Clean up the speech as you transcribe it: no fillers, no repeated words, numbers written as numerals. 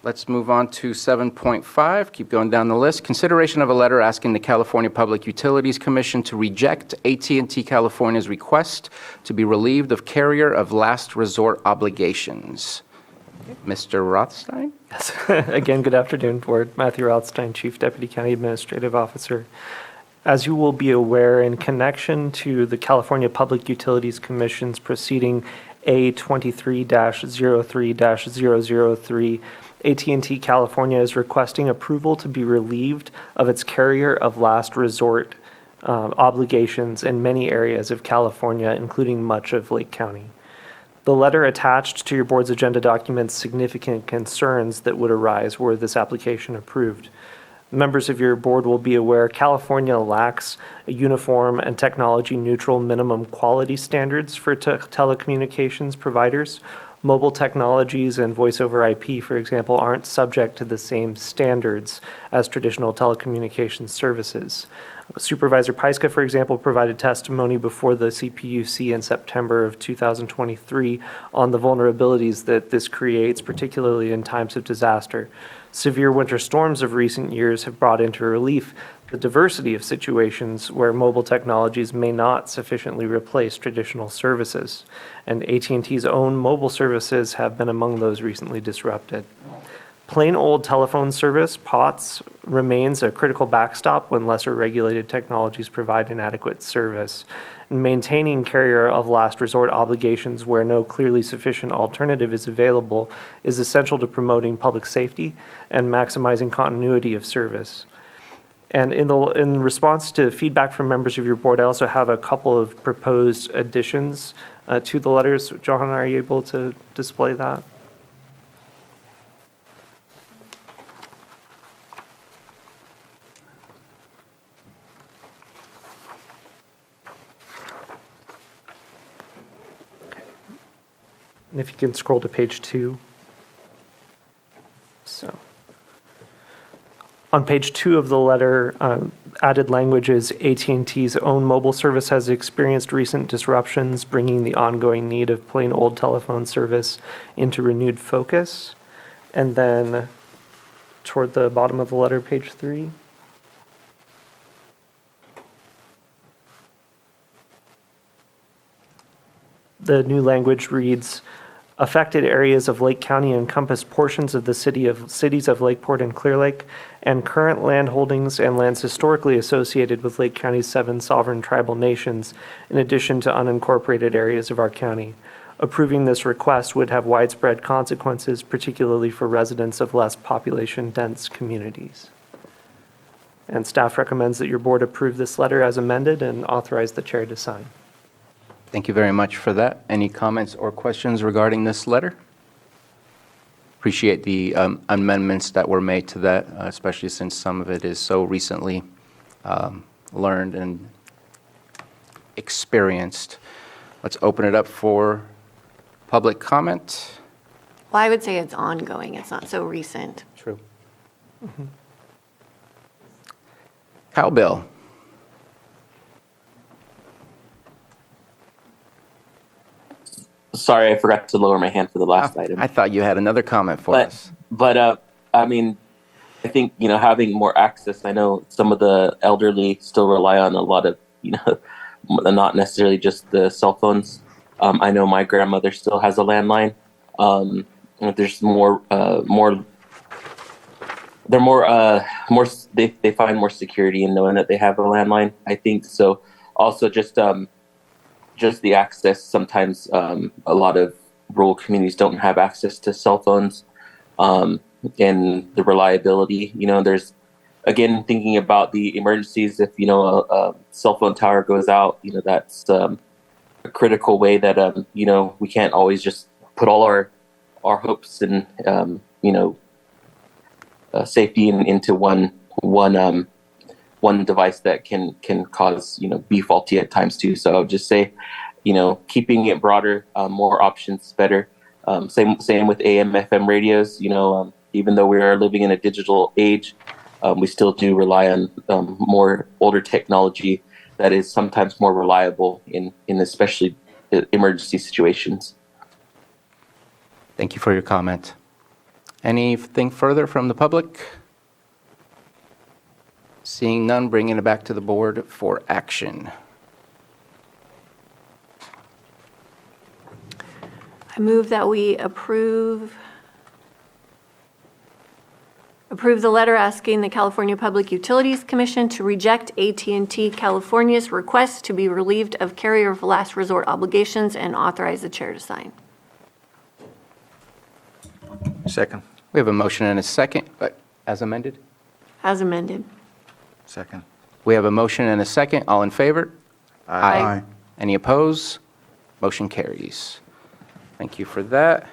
Let's move on to 7.5. Keep going down the list. Consideration of a letter asking the California Public Utilities Commission to reject AT&T California's request to be relieved of carrier of last resort obligations. Mr. Rothstein? Yes. Again, good afternoon, Board. Matthew Rothstein, Chief Deputy County Administrative Officer. As you will be aware, in connection to the California Public Utilities Commission's proceeding A23-03-003, AT&T California is requesting approval to be relieved of its carrier of last resort obligations in many areas of California, including much of Lake County. The letter attached to your board's agenda documents significant concerns that would arise were this application approved. Members of your board will be aware California lacks a uniform and technology-neutral minimum quality standards for telecommunications providers. Mobile technologies and voice over IP, for example, aren't subject to the same standards as traditional telecommunications services. Supervisor Paiska, for example, provided testimony before the CPUC in September of 2023 on the vulnerabilities that this creates, particularly in times of disaster. Severe winter storms of recent years have brought into relief the diversity of situations where mobile technologies may not sufficiently replace traditional services, and AT&T's own mobile services have been among those recently disrupted. Plain old telephone service, POTS, remains a critical backstop when lesser regulated technologies provide inadequate service. And maintaining carrier of last resort obligations where no clearly sufficient alternative is available is essential to promoting public safety and maximizing continuity of service. And in response to feedback from members of your board, I also have a couple of proposed additions to the letters. John, are you able to display that? And if you can scroll to page 2. So, on page 2 of the letter, added language is AT&T's own mobile service has experienced recent disruptions, bringing the ongoing need of plain old telephone service into renewed focus. And then toward the bottom of the letter, page 3. The new language reads, affected areas of Lake County encompass portions of the cities of Lakeport and Clear Lake, and current land holdings and lands historically associated with Lake County's 7 sovereign tribal nations, in addition to unincorporated areas of our county. Approving this request would have widespread consequences, particularly for residents of less population-dense communities. And staff recommends that your board approve this letter as amended and authorize the chair to sign. Thank you very much for that. Any comments or questions regarding this letter? Appreciate the amendments that were made to that, especially since some of it is so recently learned and experienced. Let's open it up for public comment. Well, I would say it's ongoing. It's not so recent. True. Mm-hmm. Cowbell. Sorry, I forgot to lower my hand for the last item. I thought you had another comment for us. But I mean, I think, having more access, I know some of the elderly still rely on a lot of, not necessarily just the cell phones. I know my grandmother still has a landline. There's they find more security in knowing that they have a landline, I think. So also just the access. Sometimes a lot of rural communities don't have access to cell phones, and the reliability. There's, again, thinking about the emergencies. If a cell phone tower goes out, that's a critical way that we can't always just put all our hopes and safety into one device that can cause be faulty at times too. So I would just say, keeping it broader, more options better. Same with AM/FM radios. Even though we are living in a digital age, we still do rely on more older technology that is sometimes more reliable in especially emergency situations. Thank you for your comment. Anything further from the public? Seeing none, bringing it back to the board for action. I move that we approve the letter asking the California Public Utilities Commission to reject AT&T California's request to be relieved of carrier of last resort obligations and authorize the chair to sign. Second. We have a motion and a second, as amended? As amended. Second. We have a motion and a second. All in favor? Aye. Any opposed? Motion carries. Thank you for that.